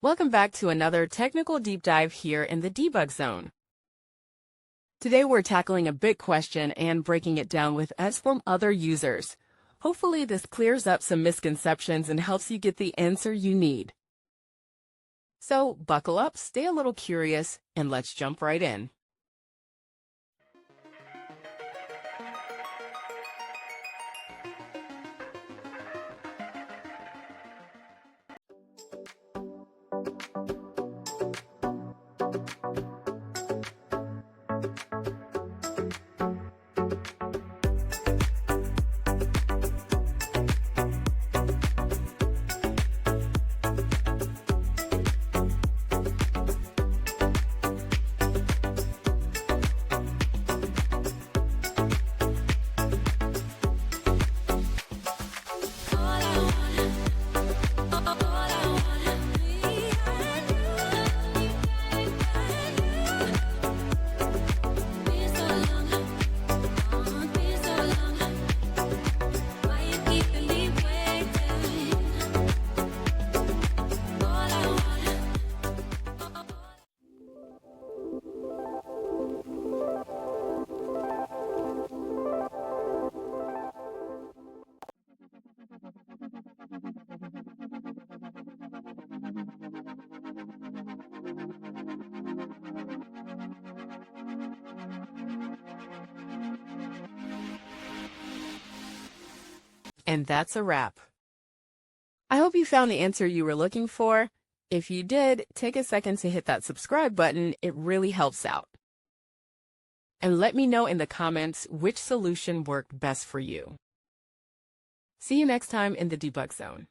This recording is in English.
Welcome back to another technical deep dive here in the debug zone. Today we're tackling a big question and breaking it down with us from other users. Hopefully this clears up some misconceptions and helps you get the answer you need. So buckle up, stay a little curious, and let's jump right in. And that's a wrap. I hope you found the answer you were looking for. If you did, take a second to hit that subscribe button. It really helps out. And let me know in the comments which solution worked best for you. See you next time in the debug zone.